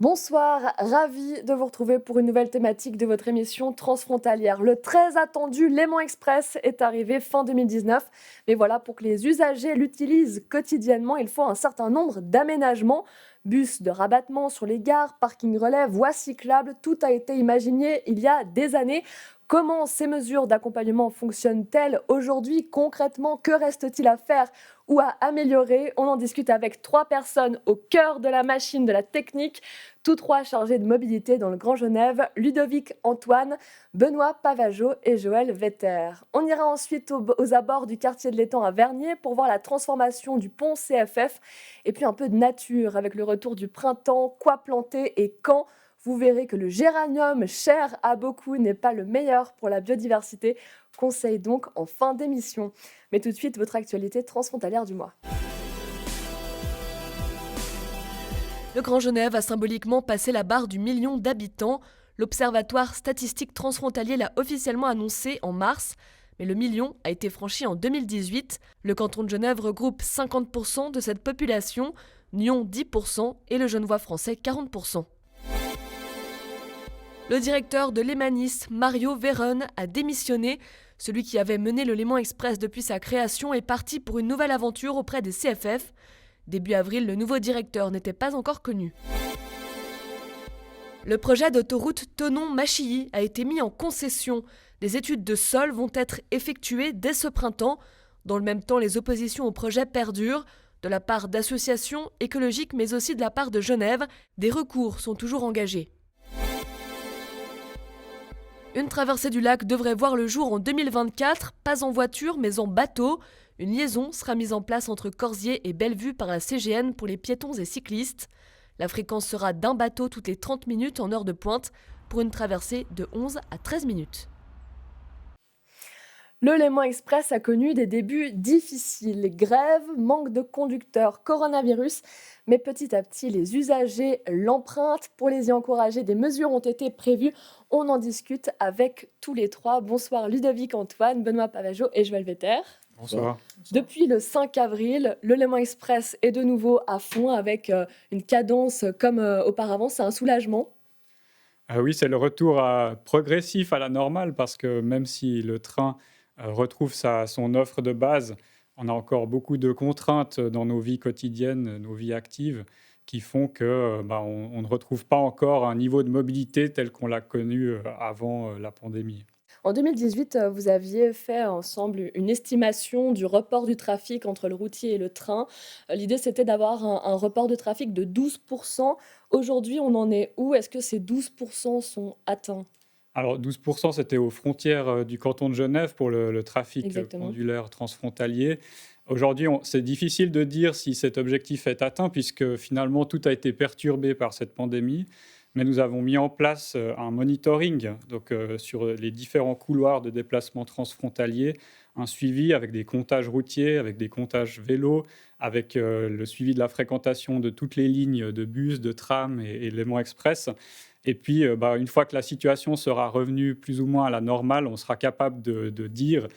Bonsoir, ravi de vous retrouver pour une nouvelle thématique de votre émission transfrontalière. Le très attendu Léman Express est arrivé fin 2019, mais voilà, pour que les usagers l'utilisent quotidiennement, il faut un certain nombre d'aménagements. Bus de rabattement sur les gares, parking relais, voies cyclables, tout a été imaginé il y a des années. Comment ces mesures d'accompagnement fonctionnent-elles aujourd'hui concrètement? Que reste-t-il à faire ou à améliorer? On en discute avec trois personnes au cœur de la machine de la technique, tous trois chargés de mobilité dans le Grand Genève, Ludovic Antoine, Benoît Pavageau et Joël Vetter. On ira ensuite aux abords du quartier de l'Étang à Vernier pour voir la transformation du pont CFF et puis un peu de nature avec le retour du printemps, quoi planter et quand. Vous verrez que le géranium, cher à beaucoup, n'est pas le meilleur pour la biodiversité. Conseil donc en fin d'émission. Mais tout de suite, votre actualité transfrontalière du mois. Le Grand Genève a symboliquement passé la barre du million d'habitants. L'Observatoire statistique transfrontalier l'a officiellement annoncé en mars, mais le million a été franchi en 2018. Le canton de Genève regroupe 50% de cette population, Nyon 10% et le Genevois français 40%. Le directeur de l'Emanis, Mario Véron, a démissionné. Celui qui avait mené le Léman Express depuis sa création est parti pour une nouvelle aventure auprès des CFF. Début avril, le nouveau directeur n'était pas encore connu. Le projet d'autoroute Thonon-Machilly a été mis en concession. Des études de sol vont être effectuées dès ce printemps. Dans le même temps, les oppositions au projet perdurent. De la part d'associations écologiques, mais aussi de la part de Genève, des recours sont toujours engagés. Une traversée du lac devrait voir le jour en 2024, pas en voiture mais en bateau. Une liaison sera mise en place entre Corzier et Bellevue par la CGN pour les piétons et cyclistes. La fréquence sera d'un bateau toutes les 30 minutes en heure de pointe pour une traversée de 11 à 13 minutes. Le Léman Express a connu des débuts difficiles, grève, manque de conducteurs, coronavirus, mais petit à petit, les usagers l'empruntent. Pour les y encourager, des mesures ont été prévues. On en discute avec tous les trois. Bonsoir Ludovic Antoine, Benoît Pavageau et Joël Vetter. Bonsoir. Depuis le 5 avril, le Léman Express est de nouveau à fond avec une cadence comme auparavant. C'est un soulagement. Ah oui, c'est le retour progressif à la normale parce que même si le train retrouve son offre de base, on a encore beaucoup de contraintes dans nos vies quotidiennes, nos vies actives, qui font que on ne retrouve pas encore un niveau de mobilité tel qu'on l'a connu avant la pandémie. En 2018, vous aviez fait ensemble une estimation du report du trafic entre le routier et le train. L'idée, c'était d'avoir un report de trafic de 12%. Aujourd'hui, on en est où? Est-ce que ces 12% sont atteints? Alors 12%, c'était aux frontières du canton de Genève pour le trafic Exactement. pendulaire transfrontalier. Aujourd'hui, c'est difficile de dire si cet objectif est atteint puisque finalement tout a été perturbé par cette pandémie. Mais nous avons mis en place un monitoring sur les différents couloirs de déplacement transfrontalier, un suivi avec des comptages routiers, avec des comptages vélos, avec le suivi de la fréquentation de toutes les lignes de bus, de tram et Léman Express. Et puis, une fois que la situation sera revenue plus ou moins à la normale, on sera capable de dire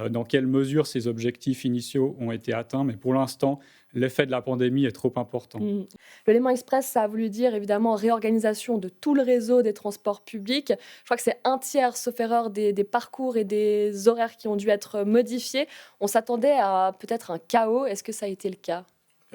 dans quelle mesure ces objectifs initiaux ont été atteints. Mais pour l'instant, l'effet de la pandémie est trop important. Le Léman Express, ça a voulu dire évidemment réorganisation de tout le réseau des transports publics. Je crois que c'est un tiers, sauf erreur, des parcours et des horaires qui ont dû être modifiés. On s'attendait à peut-être un chaos. Est-ce que ça a été le cas?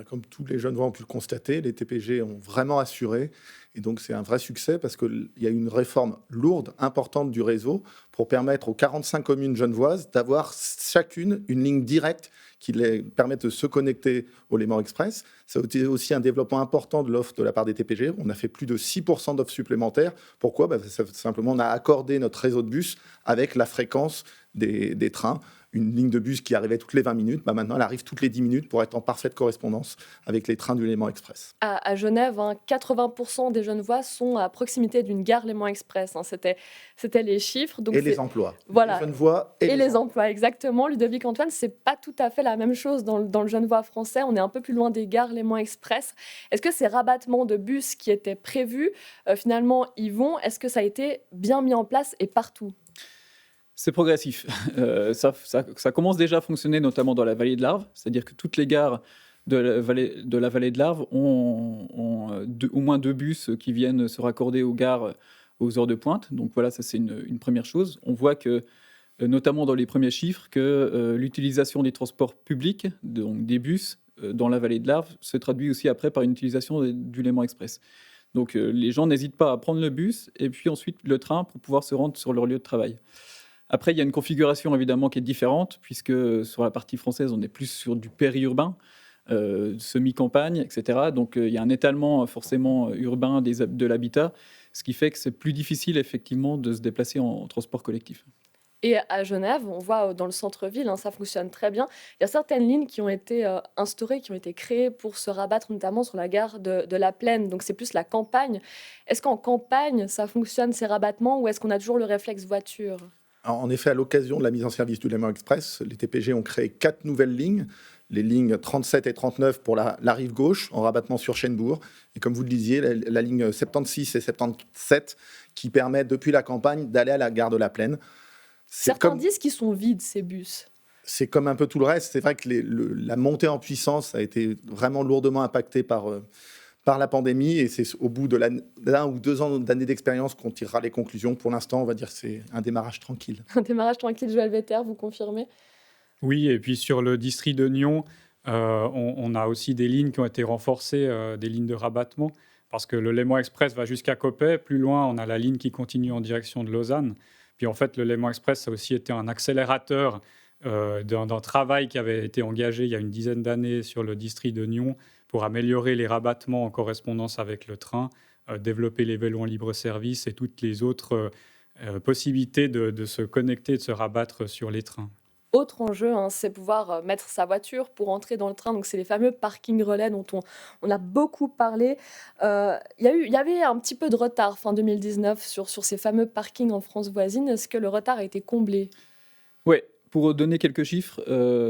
Comme tous les jeunes ont pu le constater, les TPG ont vraiment assuré. Et donc, c'est un vrai succès parce qu'il y a eu une réforme lourde, importante du réseau pour permettre aux 45 communes genevoises d'avoir chacune une ligne directe qui les permette de se connecter au Léman Express. Ça a été aussi un développement important de l'offre de la part des TPG. On a fait plus de 6% d'offres supplémentaires. Pourquoi? Simplement, on a accordé notre réseau de bus avec la fréquence des trains. Une ligne de bus qui arrivait toutes les 20 minutes, maintenant elle arrive toutes les 10 minutes pour être en parfaite correspondance avec les trains du Léman Express. À Genève, 80% des Genevois sont à proximité d'une gare Léman Express. C'était les chiffres. Donc et les emplois. Voilà. Les Genevois et les emplois, exactement. Ludovic Antoine, c'est pas tout à fait la même chose dans le Genevois français. On est un peu plus loin des gares Léman Express. Est-ce que ces rabattements de bus qui étaient prévus, finalement, y vont? Est-ce que ça a été bien mis en place et partout? C'est progressif. Ça commence déjà à fonctionner, notamment dans la vallée de l'Arve. C'est-à-dire que toutes les gares de la vallée de l'Arve ont au moins 2 bus qui viennent se raccorder aux gares aux heures de pointe. Donc voilà, ça c'est une première chose. On voit que, notamment dans les premiers chiffres, que l'utilisation des transports publics, donc des bus, dans la vallée de l'Arve, se traduit aussi après par une utilisation du Léman Express. Donc les gens n'hésitent pas à prendre le bus et puis ensuite le train pour pouvoir se rendre sur leur lieu de travail. Après, il y a une configuration évidemment qui est différente, puisque sur la partie française, on est plus sur du périurbain, semi-campagne, etc. Donc il y a un étalement forcément urbain de l'habitat, ce qui fait que c'est plus difficile effectivement de se déplacer en transport collectif. Et à Genève, on voit dans le centre-ville, ça fonctionne très bien. Il y a certaines lignes qui ont été instaurées, qui ont été créées pour se rabattre notamment sur la gare de la Plaine. Donc c'est plus la campagne. Est-ce qu'en campagne, ça fonctionne ces rabattements ou est-ce qu'on a toujours le réflexe voiture ? Alors, en effet, à l'occasion de la mise en service du Léman Express, les TPG ont créé 4 nouvelles lignes, les lignes 37 et 39 pour la rive gauche, en rabattement sur Chênebourg, et comme vous le disiez, la ligne 76 et 77 qui permettent depuis la campagne d'aller à la gare de la Plaine. Certains disent qu'ils sont vides, ces bus. C'est comme un peu tout le reste. C'est vrai que la montée en puissance a été vraiment lourdement impactée par la pandémie, et c'est au bout de l'1 ou 2 ans d'années d'expérience qu'on tirera les conclusions. Pour l'instant, on va dire que c'est un démarrage tranquille. Un démarrage tranquille, Joël Vetter, vous confirmez ? Oui, et puis sur le district de Nyon, on a aussi des lignes qui ont été renforcées, des lignes de rabattement, parce que le Léman Express va jusqu'à Coppet. Plus loin, on a la ligne qui continue en direction de Lausanne. Puis en fait, le Léman Express, ça a aussi été un accélérateur d'un travail qui avait été engagé il y a une dizaine d'années sur le district de Nyon pour améliorer les rabattements en correspondance avec le train, développer les vélos en libre-service et toutes les autres possibilités de se connecter, de se rabattre sur les trains. Autre enjeu, c'est pouvoir mettre sa voiture pour entrer dans le train. Donc, c'est les fameux parkings relais dont on a beaucoup parlé. Il y avait un petit peu de retard fin 2019 sur ces fameux parkings en France voisine. Est-ce que le retard a été comblé ? Oui, pour donner quelques chiffres,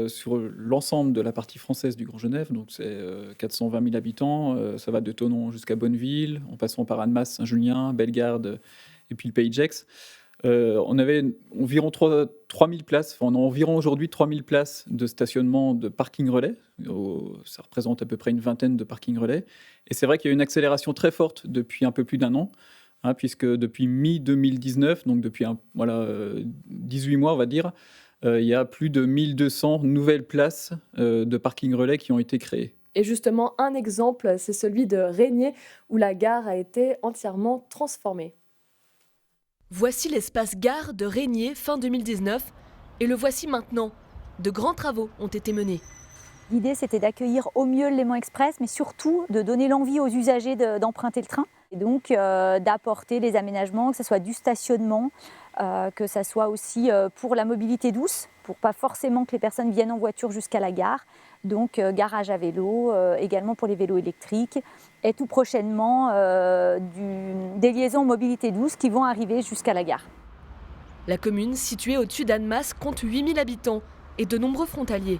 sur l'ensemble de la partie française du Grand Genève, donc c'est 420 000 habitants, ça va de Thonon jusqu'à Bonneville, en passant par Annemasse, Saint-Julien, Bellegarde et puis le Pays de Gex. On avait environ 3000 places, on a environ aujourd'hui 3000 places de stationnement de parking relais. Ça représente à peu près une vingtaine de parking relais. Et c'est vrai qu'il y a une accélération très forte depuis un peu plus d'1 an, puisque depuis mi-2019, donc depuis 18 mois, on va dire, il y a plus de 1200 nouvelles places de parking relais qui ont été créées. Et justement, un exemple, c'est celui de Régnier, où la gare a été entièrement transformée. Voici l'espace gare de Régnier fin 2019 et le voici maintenant. De grands travaux ont été menés. L'idée, c'était d'accueillir au mieux le Léman Express, mais surtout de donner l'envie aux usagers d'emprunter le train. Et donc d'apporter les aménagements, que ce soit du stationnement, que ce soit aussi pour la mobilité douce, pour pas forcément que les personnes viennent en voiture jusqu'à la gare. Donc garage à vélo, également pour les vélos électriques. Et tout prochainement, des liaisons mobilité douce qui vont arriver jusqu'à la gare. La commune, située au-dessus d'Annemasse, compte 8000 habitants et de nombreux frontaliers.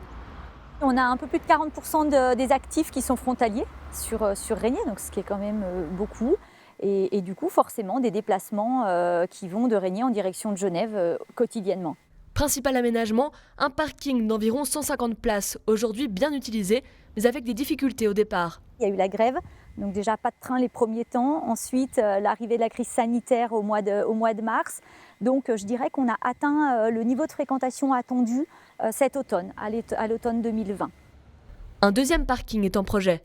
On a un peu plus de 40% des actifs qui sont frontaliers sur Régnier, donc ce qui est quand même beaucoup. Et du coup, forcément, des déplacements qui vont de Régnier en direction de Genève quotidiennement. Principal aménagement, un parking d'environ 150 places, aujourd'hui bien utilisé, mais avec des difficultés au départ. Il y a eu la grève, donc déjà pas de train les premiers temps. Ensuite, l'arrivée de la crise sanitaire au mois de mars. Donc je dirais qu'on a atteint le niveau de fréquentation attendu cet automne, à l'automne 2020. Un deuxième parking est en projet.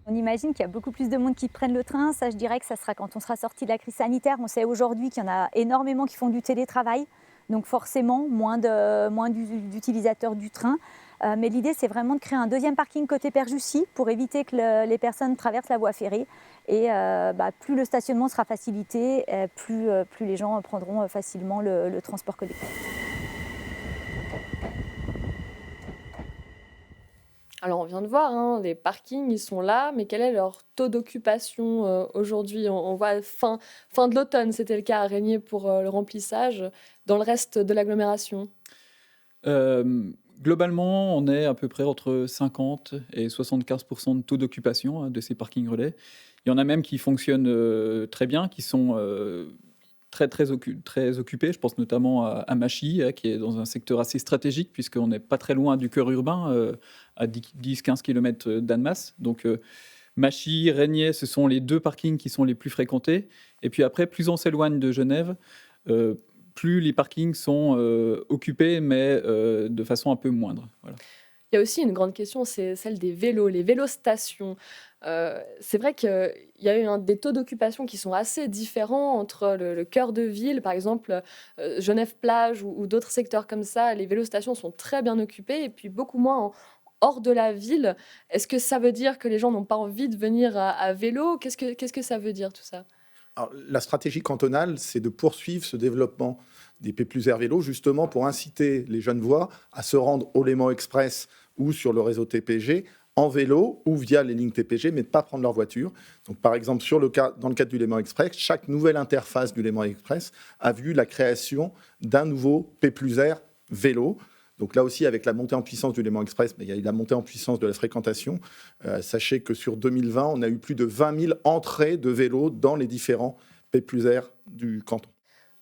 On imagine qu'il y a beaucoup plus de monde qui prennent le train. Ça, je dirais que ça sera quand on sera sorti de la crise sanitaire. On sait aujourd'hui qu'il y en a énormément qui font du télétravail. Donc forcément, moins d'utilisateurs du train. Mais l'idée, c'est vraiment de créer un deuxième parking côté Père-Jussy pour éviter que les personnes traversent la voie ferrée. Et plus le stationnement sera facilité, plus les gens prendront facilement le transport collectif. Alors on vient de voir, les parkings, ils sont là, mais quel est leur taux d'occupation aujourd'hui ? On voit fin de l'automne, c'était le cas à Régnier pour le remplissage. Dans le reste de l'agglomération ? Globalement, on est à peu près entre 50 et 75% de taux d'occupation de ces parkings relais. Il y en a même qui fonctionnent très bien, qui sont très occupés. Je pense notamment à Machy, qui est dans un secteur assez stratégique, puisqu'on n'est pas très loin du cœur urbain, à 10-15 km d'Annemasse. Donc, Machy, Régnier, ce sont les 2 parkings qui sont les plus fréquentés. Et puis après, plus on s'éloigne de Genève, plus les parkings sont occupés, mais de façon un peu moindre. Voilà. Il y a aussi une grande question, c'est celle des vélos, les vélostations. C'est vrai qu'il y a eu des taux d'occupation qui sont assez différents entre le cœur de ville, par exemple Genève-Plage ou d'autres secteurs comme ça. Les vélostations sont très bien occupées et puis beaucoup moins hors de la ville. Est-ce que ça veut dire que les gens n'ont pas envie de venir à vélo? Qu'est-ce que ça veut dire tout ça? Alors, la stratégie cantonale, c'est de poursuivre ce développement des P+R vélos, justement pour inciter les Genevois à se rendre au Léman Express ou sur le réseau TPG en vélo ou via les lignes TPG, mais de ne pas prendre leur voiture. Donc, par exemple, dans le cadre du Léman Express, chaque nouvelle interface du Léman Express a vu la création d'un nouveau P+R vélo. Donc là aussi, avec la montée en puissance du Léman Express, mais il y a eu la montée en puissance de la fréquentation. Sachez que sur 2020, on a eu plus de 20 000 entrées de vélos dans les différents P+R du canton.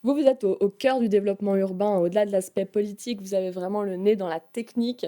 Vous êtes au cœur du développement urbain, au-delà de l'aspect politique, vous avez vraiment le nez dans la technique.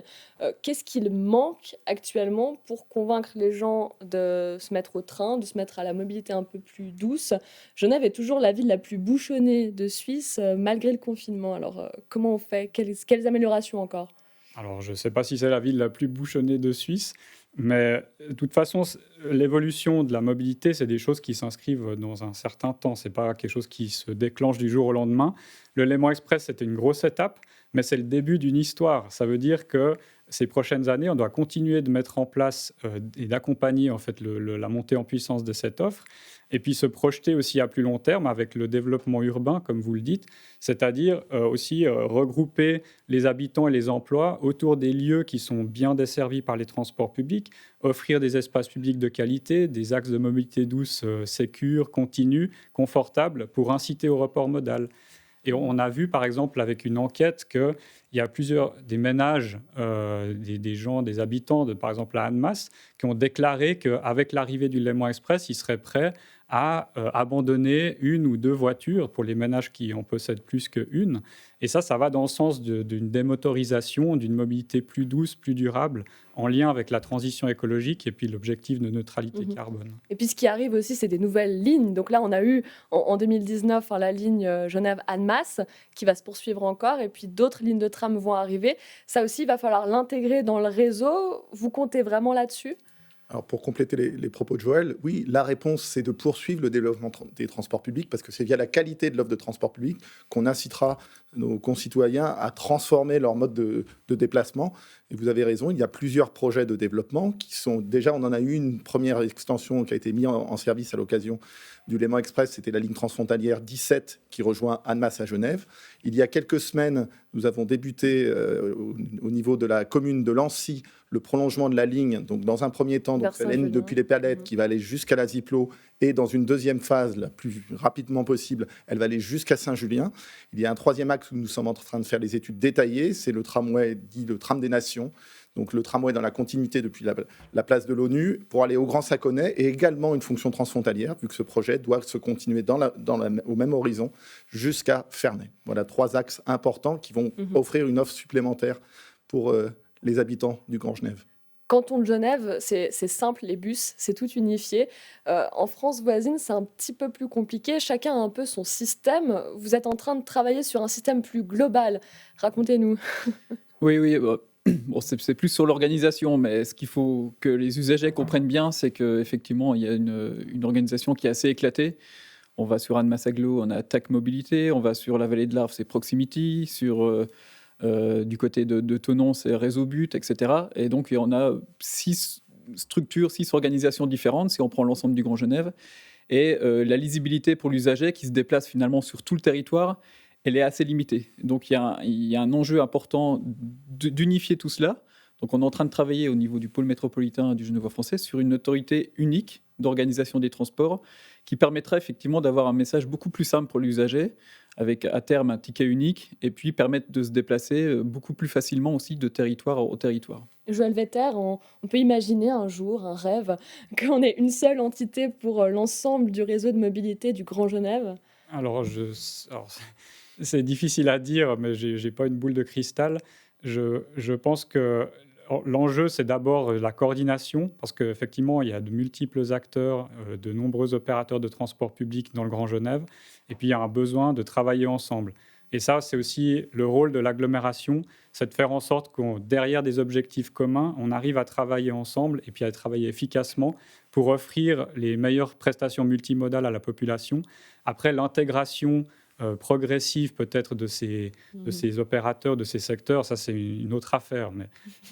Qu'est-ce qu'il manque actuellement pour convaincre les gens de se mettre au train, de se mettre à la mobilité un peu plus douce? Genève est toujours la ville la plus bouchonnée de Suisse, malgré le confinement. Alors, comment on fait? Quelles améliorations encore? Alors, je ne sais pas si c'est la ville la plus bouchonnée de Suisse, mais de toute façon, l'évolution de la mobilité, c'est des choses qui s'inscrivent dans un certain temps. Ce n'est pas quelque chose qui se déclenche du jour au lendemain. Le Léman Express, c'était une grosse étape, mais c'est le début d'une histoire. Ça veut dire que ces prochaines années, on doit continuer de mettre en place et d'accompagner en fait, la montée en puissance de cette offre, et puis se projeter aussi à plus long terme avec le développement urbain, comme vous le dites, c'est-à-dire aussi regrouper les habitants et les emplois autour des lieux qui sont bien desservis par les transports publics, offrir des espaces publics de qualité, des axes de mobilité douce sécures, continus, confortables, pour inciter au report modal. Et on a vu, par exemple, avec une enquête, qu'il y a des ménages, des gens, des habitants, par exemple à Annemasse, qui ont déclaré qu'avec l'arrivée du Léman Express, ils seraient prêts à abandonner 1 ou 2 voitures pour les ménages qui en possèdent plus qu'une. Et ça va dans le sens d'une démotorisation, d'une mobilité plus douce, plus durable, en lien avec la transition écologique et puis l'objectif de neutralité carbone. Et puis ce qui arrive aussi, c'est des nouvelles lignes. Donc là, on a eu en 2019 la ligne Genève-Annemasse qui va se poursuivre encore. Et puis d'autres lignes de tram vont arriver. Ça aussi, il va falloir l'intégrer dans le réseau. Vous comptez vraiment là-dessus ? Alors pour compléter les propos de Joël, oui, la réponse, c'est de poursuivre le développement des transports publics, parce que c'est via la qualité de l'offre de transport public qu'on incitera nos concitoyens à transformer leur mode de déplacement. Et vous avez raison, il y a plusieurs projets de développement qui sont déjà, on en a eu une première extension qui a été mise en service à l'occasion du Léman Express, c'était la ligne transfrontalière 17 qui rejoint Annemasse à Genève. Il y a quelques semaines, nous avons débuté au niveau de la commune de Lancy le prolongement de la ligne. Donc dans un premier temps, donc, c'est la ligne depuis les Palettes qui va aller jusqu'à la Ziplo, et dans une deuxième phase, la plus rapidement possible, elle va aller jusqu'à Saint-Julien. Il y a un troisième axe où nous sommes en train de faire les études détaillées, c'est le tramway dit le tram des Nations. Donc le tramway dans la continuité depuis la place de l'ONU pour aller au Grand Saconnet, et également une fonction transfrontalière, vu que ce projet doit se continuer au même horizon jusqu'à Ferney. Voilà 3 axes importants qui vont offrir une offre supplémentaire pour les habitants du Grand Genève. Canton de Genève, c'est simple, les bus, c'est tout unifié. En France voisine, c'est un petit peu plus compliqué. Chacun a un peu son système. Vous êtes en train de travailler sur un système plus global. Racontez-nous. Oui. Bon, c'est plus sur l'organisation, mais ce qu'il faut que les usagers comprennent bien, c'est qu'effectivement, il y a une organisation qui est assez éclatée. On va sur Annemasse-Agglo, on a TAC Mobilité, on va sur la vallée de l'Arve, c'est Proximity, du côté de Thonon, c'est Réseau But, etc. Et donc, on a 6 structures, 6 organisations différentes, si on prend l'ensemble du Grand Genève. Et la lisibilité pour l'usager qui se déplace finalement sur tout le territoire, elle est assez limitée. Donc, il y a un enjeu important d'unifier tout cela. Donc, on est en train de travailler au niveau du pôle métropolitain du Genevois français sur une autorité unique d'organisation des transports qui permettra effectivement d'avoir un message beaucoup plus simple pour l'usager, avec à terme un ticket unique, et puis permettre de se déplacer beaucoup plus facilement aussi de territoire au territoire. Joël Vetter, on peut imaginer un jour, un rêve, qu'on ait une seule entité pour l'ensemble du réseau de mobilité du Grand Genève? Alors, alors, c'est difficile à dire, mais j'ai pas une boule de cristal. Je pense que l'enjeu, c'est d'abord la coordination, parce qu'effectivement, il y a de multiples acteurs, de nombreux opérateurs de transport public dans le Grand Genève, et puis il y a un besoin de travailler ensemble. Et ça, c'est aussi le rôle de l'agglomération, c'est de faire en sorte qu'on, derrière des objectifs communs, on arrive à travailler ensemble et puis à travailler efficacement pour offrir les meilleures prestations multimodales à la population. Après, l'intégration progressive peut-être de ces opérateurs, de ces secteurs, ça c'est une autre affaire.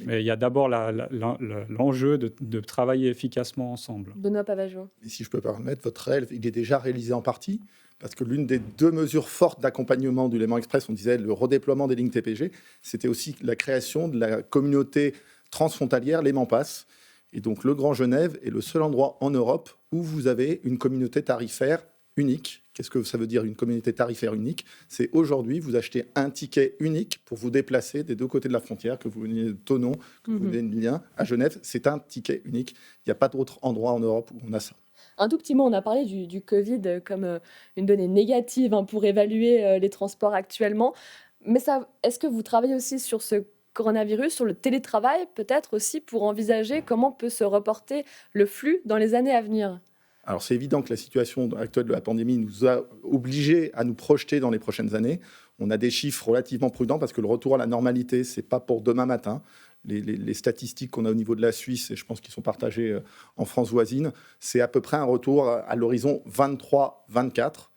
Mais il y a d'abord l'enjeu de travailler efficacement ensemble. Benoît Pavageau. Et si je peux permettre, votre REL, il est déjà réalisé en partie, parce que l'une des 2 mesures fortes d'accompagnement du Léman Express, on disait le redéploiement des lignes TPG, c'était aussi la création de la communauté transfrontalière Léman Pass. Et donc le Grand Genève est le seul endroit en Europe où vous avez une communauté tarifaire unique. Qu'est-ce que ça veut dire une communauté tarifaire unique? C'est aujourd'hui, vous achetez un ticket unique pour vous déplacer des 2 côtés de la frontière, que vous veniez de Thonon, que vous veniez de Lien, à Genève. C'est un ticket unique. Il n'y a pas d'autre endroit en Europe où on a ça. Un tout petit mot, on a parlé du Covid comme une donnée négative pour évaluer les transports actuellement. Mais est-ce que vous travaillez aussi sur ce coronavirus, sur le télétravail peut-être aussi, pour envisager comment peut se reporter le flux dans les années à venir? Alors c'est évident que la situation actuelle de la pandémie nous a obligés à nous projeter dans les prochaines années. On a des chiffres relativement prudents parce que le retour à la normalité, ce n'est pas pour demain matin. Les statistiques qu'on a au niveau de la Suisse, et je pense qu'ils sont partagés en France voisine, c'est à peu près un retour à l'horizon 23-24.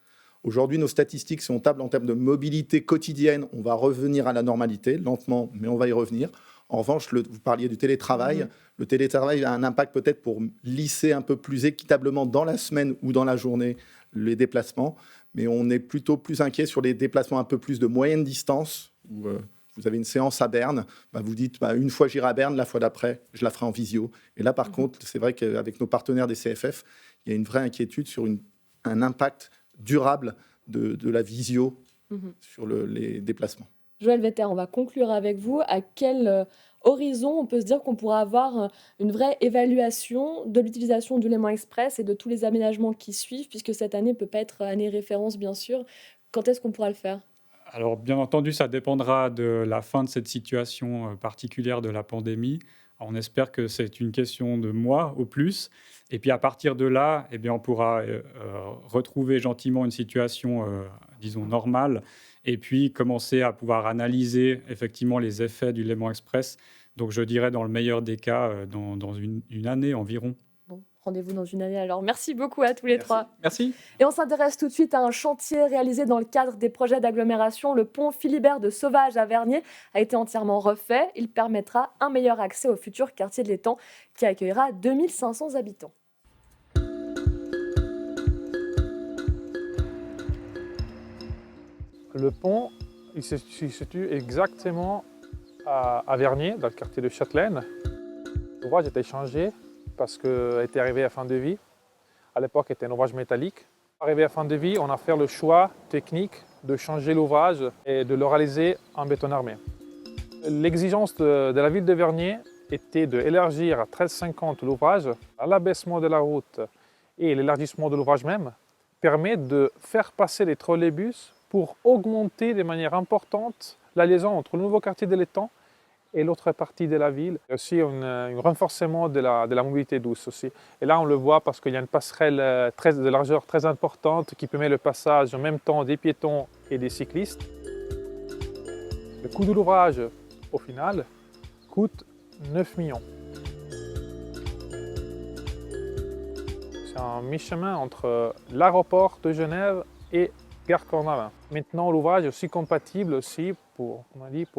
Aujourd'hui, nos statistiques sont tables en termes de mobilité quotidienne. On va revenir à la normalité, lentement, mais on va y revenir. En revanche, vous parliez du télétravail. Le télétravail a un impact peut-être pour lisser un peu plus équitablement dans la semaine ou dans la journée les déplacements. Mais on est plutôt plus inquiet sur les déplacements un peu plus de moyenne distance, où vous avez une séance à Berne, vous dites une fois j'irai à Berne, la fois d'après, je la ferai en visio. Et là, par contre, c'est vrai qu'avec nos partenaires des CFF, il y a une vraie inquiétude sur un impact durable de la visio sur les déplacements. Joël Vetter, on va conclure avec vous. À quel horizon on peut se dire qu'on pourra avoir une vraie évaluation de l'utilisation du Léman Express et de tous les aménagements qui suivent, puisque cette année ne peut pas être année référence, bien sûr. Quand est-ce qu'on pourra le faire ? Alors, bien entendu, ça dépendra de la fin de cette situation particulière de la pandémie. On espère que c'est une question de mois au plus. Et puis, à partir de là, on pourra retrouver gentiment une situation, disons, normale, et puis commencer à pouvoir analyser effectivement les effets du Léman Express. Donc, je dirais, dans le meilleur des cas, dans une année environ. Rendez-vous dans une année alors. Merci beaucoup à tous les trois. Merci. Et on s'intéresse tout de suite à un chantier réalisé dans le cadre des projets d'agglomération. Le pont Philibert de Sauvage à Vernier a été entièrement refait. Il permettra un meilleur accès au futur quartier de l'Étang qui accueillera 2500 habitants. Le pont, il se situe exactement à Vernier, dans le quartier de Châtelaine. L'ouvrage a été changé parce qu'il était arrivé à fin de vie. À l'époque, c'était un ouvrage métallique. Arrivé à fin de vie, on a fait le choix technique de changer l'ouvrage et de le réaliser en béton armé. L'exigence de la ville de Vernier était d'élargir à 13,50 l'ouvrage. L'abaissement de la route et l'élargissement de l'ouvrage même permet de faire passer les trolleybus pour augmenter de manière importante la liaison entre le nouveau quartier de l'Étang et l'autre partie de la ville. Il y a aussi un renforcement de la mobilité douce aussi. Et là, on le voit parce qu'il y a une passerelle de largeur très importante qui permet le passage en même temps des piétons et des cyclistes. Le coût de l'ouvrage, au final, coûte 9 millions. C'est un mi-chemin entre l'aéroport de Genève et Gare Cornavin. Maintenant, l'ouvrage est aussi compatible aussi pour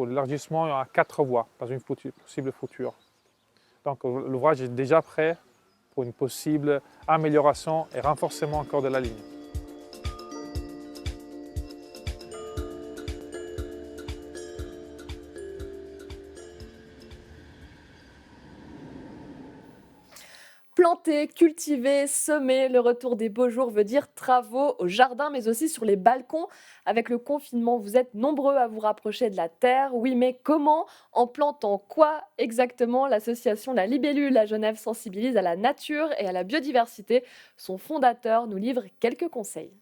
l'élargissement à 4 voies dans une possible future. Donc l'ouvrage est déjà prêt pour une possible amélioration et renforcement encore de la ligne. Planter, cultiver, semer, le retour des beaux jours veut dire travaux au jardin, mais aussi sur les balcons. Avec le confinement, vous êtes nombreux à vous rapprocher de la terre. Oui, mais comment ? En plantant quoi exactement ? L'association La Libellule à Genève sensibilise à la nature et à la biodiversité. Son fondateur nous livre quelques conseils.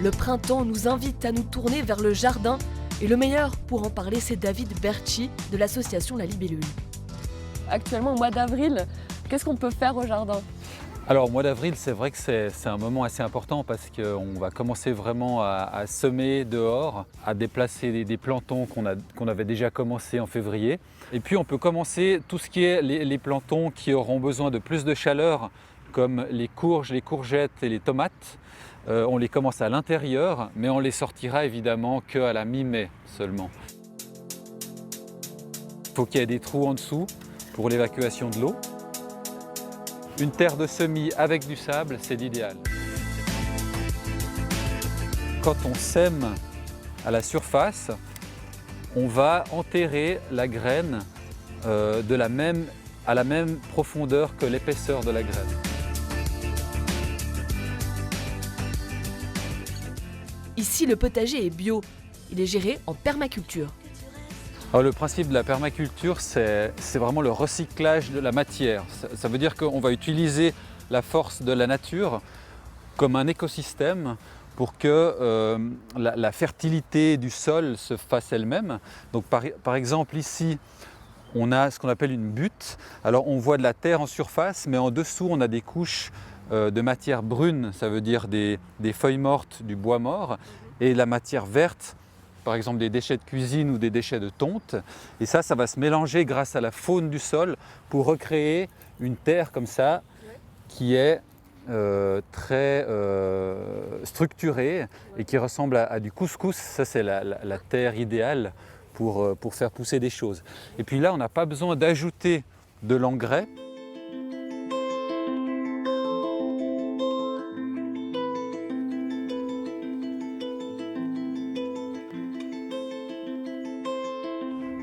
Le printemps nous invite à nous tourner vers le jardin et le meilleur pour en parler, c'est David Berchi de l'association La Libellule. Actuellement, au mois d'avril, qu'est-ce qu'on peut faire au jardin? Alors au mois d'avril, c'est vrai que c'est un moment assez important parce qu'on va commencer vraiment à semer dehors, à déplacer des plantons qu'on avait déjà commencé en février. Et puis on peut commencer tout ce qui est les plantons qui auront besoin de plus de chaleur, comme les courges, les courgettes et les tomates. On les commence à l'intérieur, mais on les sortira évidemment qu'à la mi-mai seulement. Il faut qu'il y ait des trous en dessous pour l'évacuation de l'eau. Une terre de semis avec du sable, c'est l'idéal. Quand on sème à la surface, on va enterrer la graine à la même profondeur que l'épaisseur de la graine. Ici, le potager est bio. Il est géré en permaculture. Alors, le principe de la permaculture, c'est vraiment le recyclage de la matière. Ça veut dire qu'on va utiliser la force de la nature comme un écosystème pour que la fertilité du sol se fasse elle-même. Donc, par exemple, ici, on a ce qu'on appelle une butte. Alors, on voit de la terre en surface, mais en dessous, on a des couches de matière brune, ça veut dire des feuilles mortes, du bois mort, et la matière verte, par exemple des déchets de cuisine ou des déchets de tonte. Et ça va se mélanger grâce à la faune du sol pour recréer une terre comme ça qui est très structurée et qui ressemble à du couscous. Ça, c'est la terre idéale pour faire pousser des choses. Et puis là, on n'a pas besoin d'ajouter de l'engrais.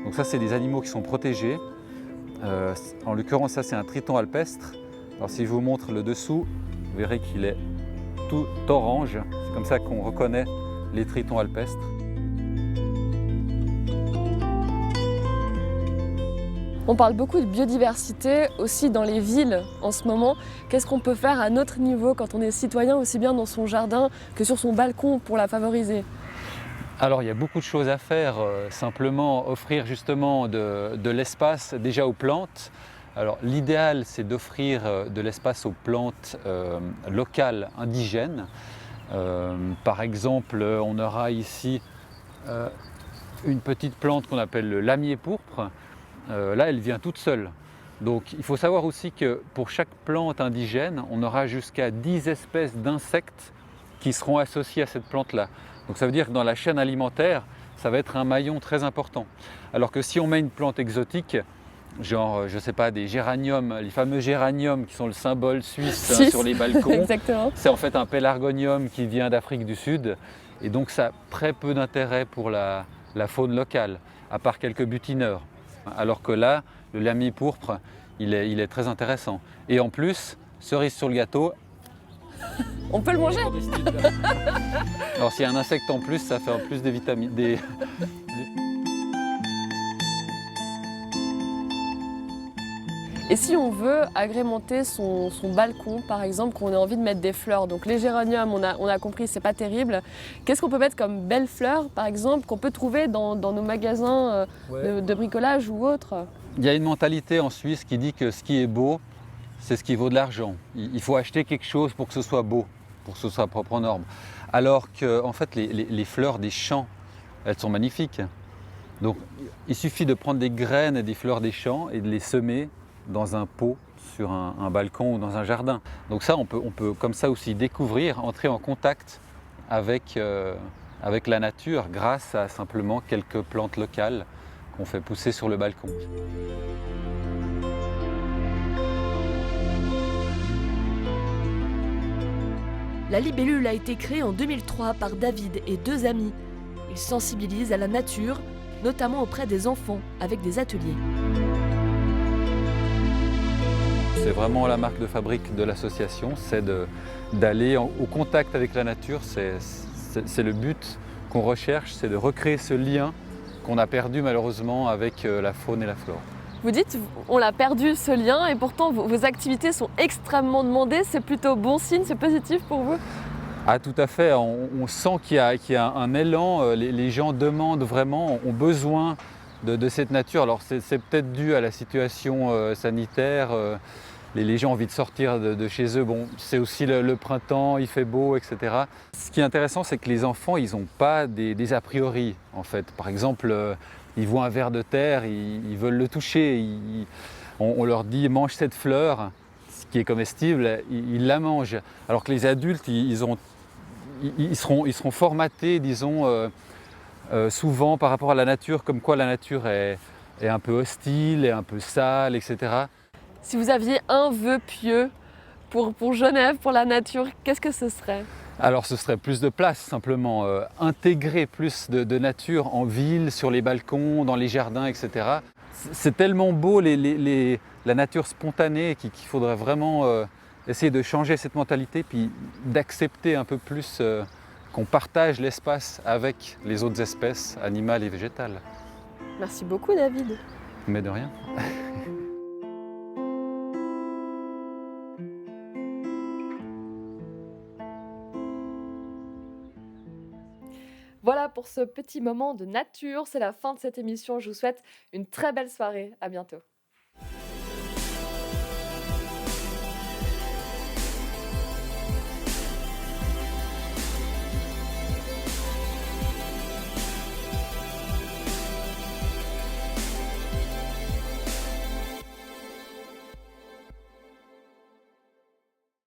Donc ça, c'est des animaux qui sont protégés. En l'occurrence, ça, c'est un triton alpestre. Alors si je vous montre le dessous, vous verrez qu'il est tout orange. C'est comme ça qu'on reconnaît les tritons alpestres. On parle beaucoup de biodiversité aussi dans les villes en ce moment. Qu'est-ce qu'on peut faire à notre niveau quand on est citoyen, aussi bien dans son jardin que sur son balcon pour la favoriser? Alors il y a beaucoup de choses à faire, simplement offrir justement de l'espace déjà aux plantes. Alors l'idéal, c'est d'offrir de l'espace aux plantes locales, indigènes. Par exemple, on aura ici une petite plante qu'on appelle le lamier pourpre. Là, elle vient toute seule. Donc il faut savoir aussi que pour chaque plante indigène, on aura jusqu'à 10 espèces d'insectes qui seront associées à cette plante-là. Donc ça veut dire que dans la chaîne alimentaire, ça va être un maillon très important. Alors que si on met une plante exotique, genre, je ne sais pas, des géraniums, les fameux géraniums qui sont le symbole suisse sur les balcons, c'est en fait un pélargonium qui vient d'Afrique du Sud. Et donc ça a très peu d'intérêt pour la faune locale, à part quelques butineurs. Alors que là, le lamier pourpre, il est très intéressant. Et en plus, cerise sur le gâteau, on peut le manger. Alors s'il y a un insecte en plus, ça fait en plus des vitamines. Et si on veut agrémenter son balcon, par exemple, qu'on a envie de mettre des fleurs, donc les géraniums, on a compris, c'est pas terrible. Qu'est-ce qu'on peut mettre comme belles fleurs, par exemple, qu'on peut trouver dans nos magasins de bricolage ou autres? Il y a une mentalité en Suisse qui dit que ce qui est beau, c'est ce qui vaut de l'argent. Il faut acheter quelque chose pour que ce soit beau, pour que ce soit propre aux normes. Alors que, en fait, les fleurs des champs, elles sont magnifiques. Donc, il suffit de prendre des graines et des fleurs des champs et de les semer dans un pot sur un balcon ou dans un jardin. Donc ça, on peut comme ça aussi découvrir, entrer en contact avec la nature grâce à simplement quelques plantes locales qu'on fait pousser sur le balcon. La Libellule a été créée en 2003 par David et 2 amis. Ils sensibilisent à la nature, notamment auprès des enfants, avec des ateliers. C'est vraiment la marque de fabrique de l'association, c'est d'aller au contact avec la nature. C'est le but qu'on recherche, c'est de recréer ce lien qu'on a perdu malheureusement avec la faune et la flore. Vous dites, on l'a perdu ce lien et pourtant vos activités sont extrêmement demandées. C'est plutôt bon signe, c'est positif pour vous? Ah, tout à fait, on sent qu'il y a un élan, les gens demandent vraiment, ont besoin de cette nature. Alors c'est peut-être dû à la situation sanitaire, les gens ont envie de sortir de chez eux. Bon, c'est aussi le printemps, il fait beau, etc. Ce qui est intéressant, c'est que les enfants, ils n'ont pas des a priori, en fait. Par exemple, ils voient un ver de terre, ils veulent le toucher, on leur dit « mange cette fleur », ce qui est comestible, ils la mangent. Alors que les adultes, ils seront formatés, disons, souvent par rapport à la nature, comme quoi la nature est un peu hostile, est un peu sale, etc. Si vous aviez un vœu pieux pour Genève, pour la nature, qu'est-ce que ce serait? Alors ce serait plus de place, simplement, intégrer plus de nature en ville, sur les balcons, dans les jardins, etc. C'est tellement beau, la nature spontanée, qu'il faudrait vraiment essayer de changer cette mentalité, puis d'accepter un peu plus qu'on partage l'espace avec les autres espèces animales et végétales. Merci beaucoup, David. Mais de rien. Voilà pour ce petit moment de nature. C'est la fin de cette émission. Je vous souhaite une très belle soirée. À bientôt.